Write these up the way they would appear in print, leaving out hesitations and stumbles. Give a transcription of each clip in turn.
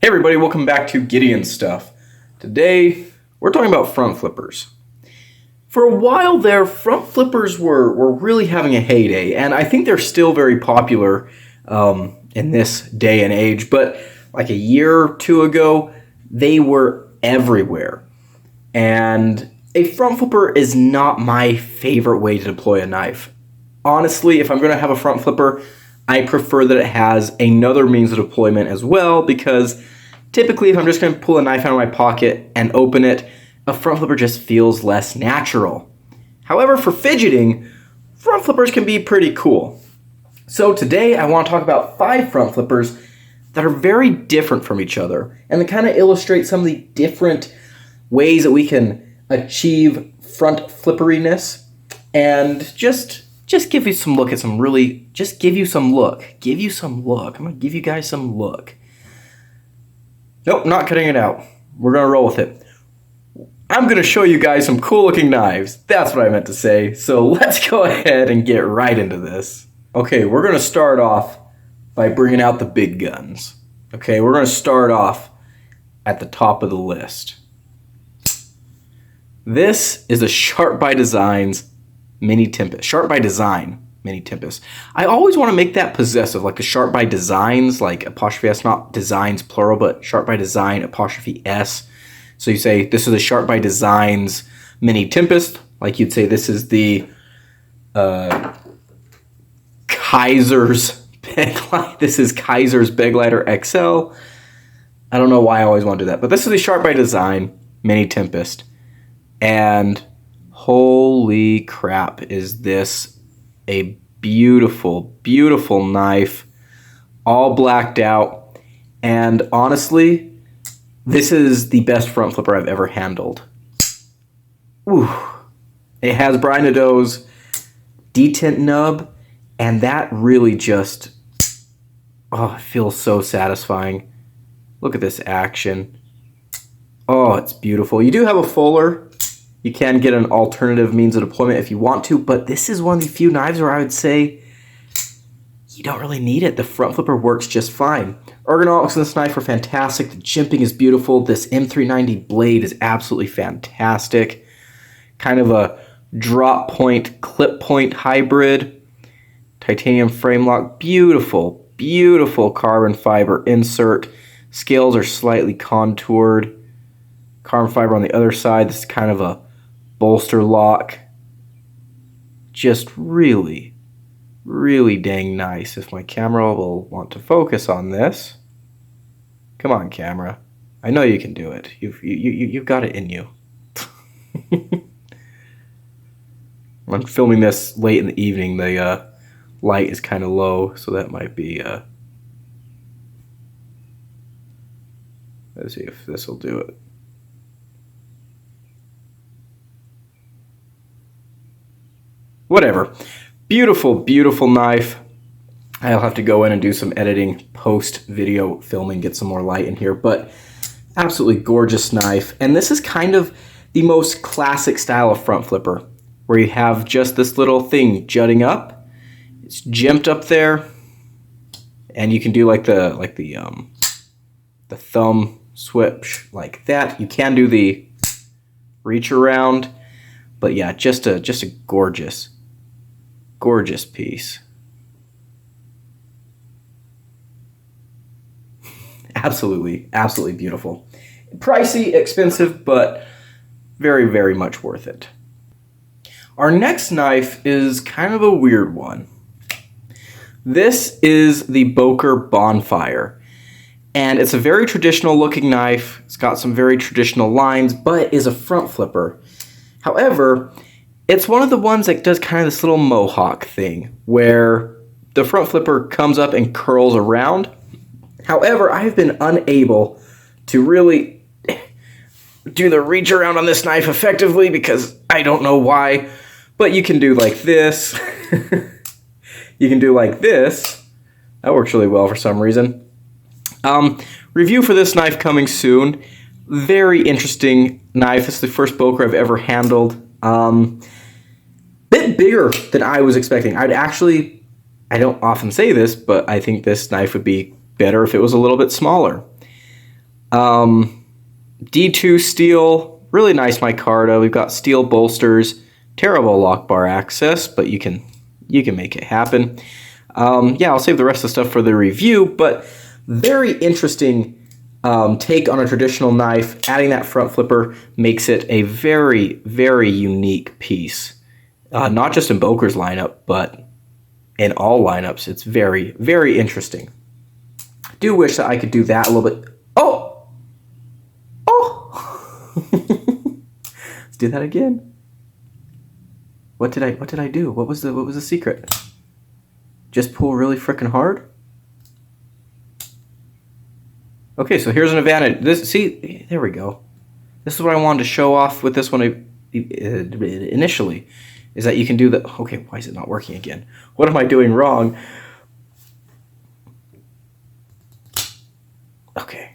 Hey everybody, welcome back to Gideon Stuff. Today, we're talking about front flippers. For a while there, front flippers were really having a heyday, and I think they're still very popular in this day and age, but like a year or two ago, they were everywhere. And a front flipper is not my favorite way to deploy a knife. Honestly, if I'm going to have a front flipper, I prefer that it has another means of deployment as well, because typically if I'm just going to pull a knife out of my pocket and open it, a front flipper just feels less natural. However, for fidgeting, front flippers can be pretty cool. So today I want to talk about 5 front flippers that are very different from each other, and they kind of illustrate some of the different ways that we can achieve front flipperiness, and just give you some look at some really, just give you some look. Give you some look. I'm going to give you guys some look. Nope, not cutting it out. We're going to roll with it. I'm going to show you guys some cool looking knives. That's what I meant to say. So let's go ahead and get right into this. Okay, we're going to start off by bringing out the big guns. Okay, we're going to start off at the top of the list. This is a Sharp by Designs Mini Tempest. Sharp by Design Mini Tempest. I always want to make that possessive, like the Sharp by Designs, like apostrophe S, not designs plural, but Sharp by Design apostrophe S. So you say this is a Sharp by Designs Mini Tempest, like you'd say this is the Kaiser's Beglighter. This is Kaiser's Beglighter XL. I don't know why I always want to do that, but this is the Sharp by Design Mini Tempest, and holy crap, is this a beautiful, beautiful knife, all blacked out, and honestly, this is the best front flipper I've ever handled. Ooh. It has Brian Nadeau's detent nub, and that really just, oh, it feels so satisfying. Look at this action. Oh, it's beautiful. You do have a fuller. You can get an alternative means of deployment if you want to, but this is one of the few knives where I would say you don't really need it. The front flipper works just fine. Ergonomics in this knife are fantastic. The jimping is beautiful. This M390 blade is absolutely fantastic. Kind of a drop point, clip point hybrid. Titanium frame lock. Beautiful, beautiful carbon fiber insert. Scales are slightly contoured. Carbon fiber on the other side. This is kind of a bolster lock. Just really, really dang nice. If my camera will want to focus on this. Come on, camera. I know you can do it. You've got it in you. I'm filming this late in the evening. The light is kind of low, so that might be... let's see if this will do it. Whatever. Beautiful, beautiful knife. I'll have to go in and do some editing, post-video filming, get some more light in here, but absolutely gorgeous knife. And this is kind of the most classic style of front flipper, where you have just this little thing jutting up. It's jimped up there, and you can do like the thumb switch like that. You can do the reach around, but yeah, just a gorgeous, gorgeous piece. Absolutely, absolutely beautiful. Pricey, expensive, but very, very much worth it. Our next knife is kind of a weird one. This is the Boker Bonfire. And it's a very traditional looking knife. It's got some very traditional lines, but is a front flipper. However, it's one of the ones that does kind of this little mohawk thing where the front flipper comes up and curls around. However, I have been unable to really do the reach around on this knife effectively because I don't know why, but you can do like this. You can do like this. That works really well for some reason. Review for this knife coming soon. Very interesting knife. This is the first Boker I've ever handled. Bit bigger than I was expecting. I don't often say this, but I think this knife would be better if it was a little bit smaller. D2 steel, really nice micarta. We've got steel bolsters, terrible lock bar access, but you can make it happen. Yeah, I'll save the rest of the stuff for the review, but very interesting take on a traditional knife. Adding that front flipper makes it a very, very unique piece. Not just in Boker's lineup, but in all lineups. It's very, very interesting. I do wish that I could do that a little bit. Oh! Oh! Let's do that again. What did I do? What was the secret? Just pull really freaking hard? Okay, so here's an advantage. See, there we go. This is what I wanted to show off with this one initially, is that you can do the... Okay, why is it not working again? What am I doing wrong? Okay.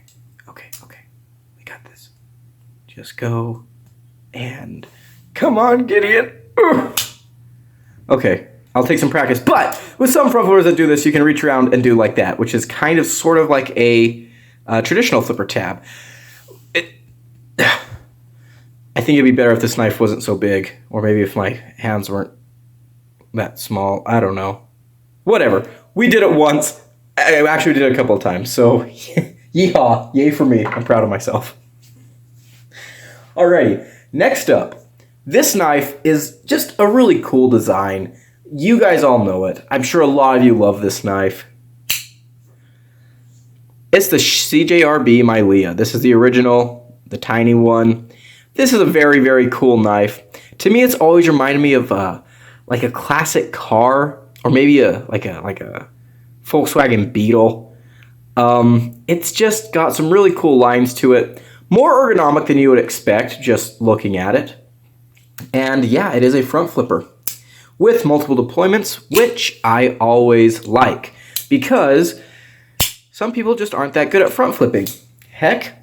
We got this. Just go and... Come on, Gideon! Ugh. Okay, I'll take some practice. But with some front flippers that do this, you can reach around and do like that, which is kind of sort of like a traditional flipper tab. I think it'd be better if this knife wasn't so big, or maybe if my hands weren't that small. I don't know. Whatever. We did it once. I actually did it a couple of times, so yeehaw. Yay for me. I'm proud of myself. Alrighty. Next up. This knife is just a really cool design. You guys all know it. I'm sure a lot of you love this knife. It's the CJRB Mylea. This is the original, the tiny one. This is a very, very cool knife. To me, it's always reminded me of like a classic car, or maybe like a Volkswagen Beetle. It's just got some really cool lines to it. More ergonomic than you would expect just looking at it. And yeah, it is a front flipper with multiple deployments, which I always like because some people just aren't that good at front flipping. Heck,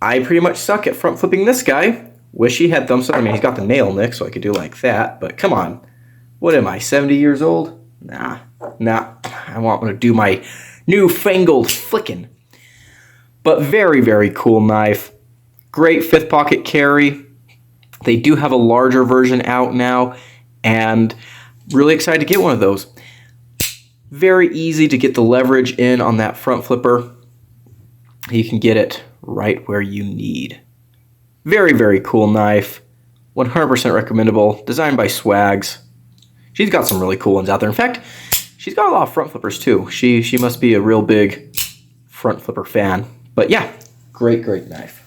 I pretty much suck at front flipping this guy. Wish he had thumbs up. I mean, he's got the nail nick, so I could do like that, but come on. What am I, 70 years old? Nah. I want to do my newfangled flicking. But very, very cool knife. Great fifth pocket carry. They do have a larger version out now, and really excited to get one of those. Very easy to get the leverage in on that front flipper. You can get it right where you need. Very, very cool knife. 100% recommendable. Designed by Swags. She's got some really cool ones out there. In fact, she's got a lot of front flippers too. She must be a real big front flipper fan. But yeah, great, great knife.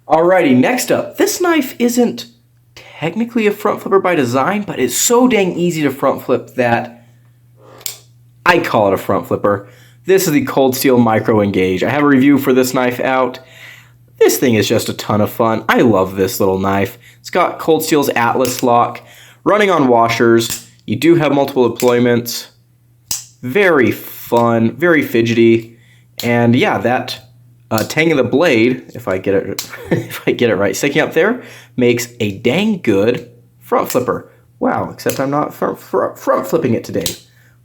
Alrighty, next up. This knife isn't technically a front flipper by design, but it's so dang easy to front flip that I call it a front flipper. This is the Cold Steel Micro Engage. I have a review for this knife out. This thing is just a ton of fun. I love this little knife. It's got Cold Steel's Atlas lock, running on washers. You do have multiple deployments. Very fun, very fidgety. And yeah, that tang of the blade, if I get it right, sticking up there, makes a dang good front flipper. Wow, except I'm not front flipping it today.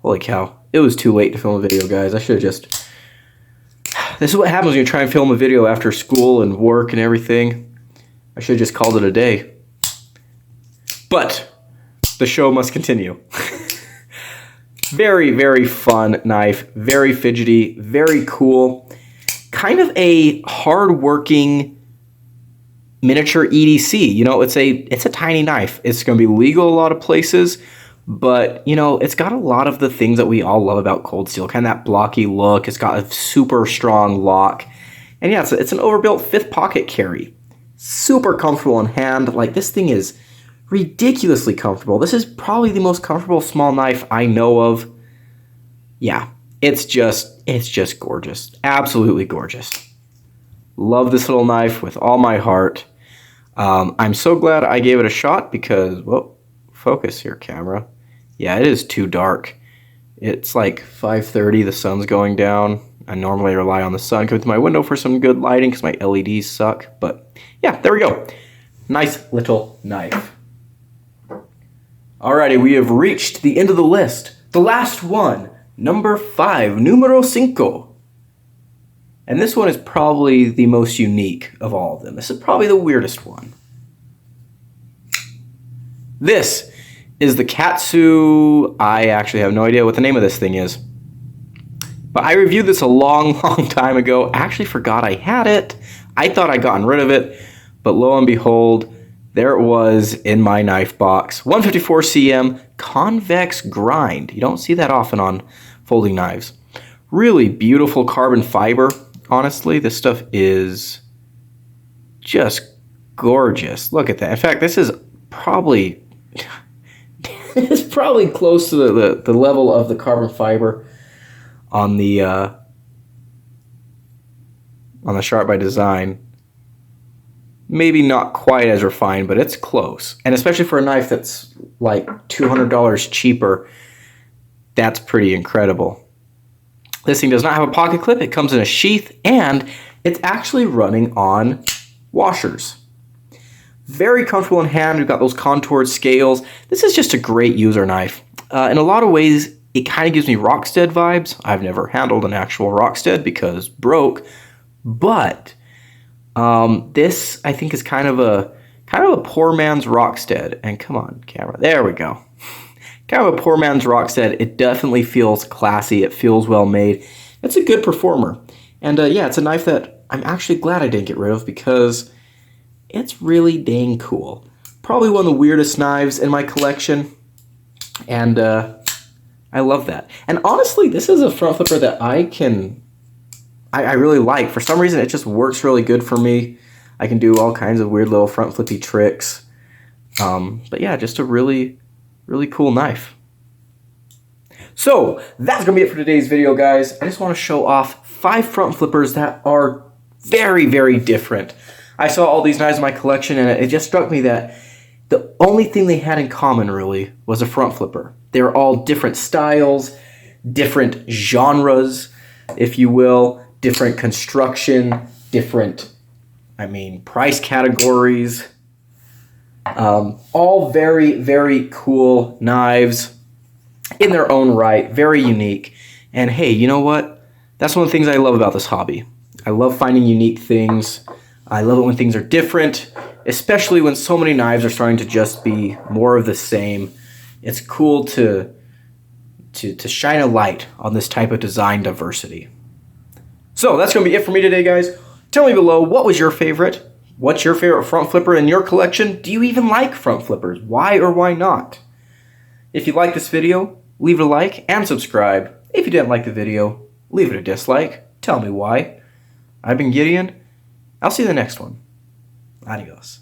Holy cow. It was too late to film a video, guys. I should have just... This is what happens when you try and film a video after school and work and everything. I should have just called it a day. But the show must continue. Very, very fun knife. Very fidgety. Very cool. Kind of a hard-working miniature EDC. You know, it's a tiny knife. It's going to be legal a lot of places. But, you know, it's got a lot of the things that we all love about Cold Steel. Kind of that blocky look. It's got a super strong lock. And yeah, it's an overbuilt fifth pocket carry. Super comfortable in hand. Like, this thing is ridiculously comfortable. This is probably the most comfortable small knife I know of. Yeah, it's just gorgeous. Absolutely gorgeous. Love this little knife with all my heart. I'm so glad I gave it a shot because, well, focus here, camera. Yeah, it is too dark. It's like 5:30, the sun's going down. I normally rely on the sun coming through my window for some good lighting because my LEDs suck. But yeah, there we go. Nice little knife. Alrighty, we have reached the end of the list. The last one, number 5, numero 5. And this one is probably the most unique of all of them. This is probably the weirdest one. This is the Katsu. I actually have no idea what the name of this thing is. But I reviewed this a long time ago. I actually forgot I had it. I thought I'd gotten rid of it. But lo and behold, there it was in my knife box. 154 cm convex grind. You don't see that often on folding knives. Really beautiful carbon fiber. Honestly, this stuff is just gorgeous. Look at that. In fact, this is probably it's probably close to the level of the carbon fiber on the Sharp by Design. Maybe not quite as refined, but it's close. And especially for a knife that's like $200 cheaper, that's pretty incredible. This thing does not have a pocket clip. It comes in a sheath, and it's actually running on washers. Very comfortable in hand. We've got those contoured scales. This is just a great user knife. In a lot of ways, it kind of gives me Rockstead vibes. I've never handled an actual Rockstead because broke, but this I think is kind of a poor man's Rockstead. And come on, camera, there we go. Kind of a poor man's Rockstead. It definitely feels classy. It feels well made. It's a good performer. And yeah, it's a knife that I'm actually glad I didn't get rid of because it's really dang cool. Probably one of the weirdest knives in my collection. And I love that. And honestly, this is a front flipper that I really like. For some reason, it just works really good for me. I can do all kinds of weird little front flippy tricks. But yeah, just a really cool knife. So that's gonna be it for today's video, guys. I just want to show off 5 front flippers that are very different. I saw all these knives in my collection, and it just struck me that the only thing they had in common really was a front flipper. They were all different styles, different genres, if you will, different construction, different, price categories. All very cool knives in their own right, very unique. And hey, you know what? That's one of the things I love about this hobby. I love finding unique things. I love it when things are different, especially when so many knives are starting to just be more of the same. It's cool to shine a light on this type of design diversity. So that's going to be it for me today, guys. Tell me below, what was your favorite? What's your favorite front flipper in your collection? Do you even like front flippers? Why or why not? If you like this video, leave it a like and subscribe. If you didn't like the video, leave it a dislike. Tell me why. I've been Gideon. I'll see you in the next one. Adios.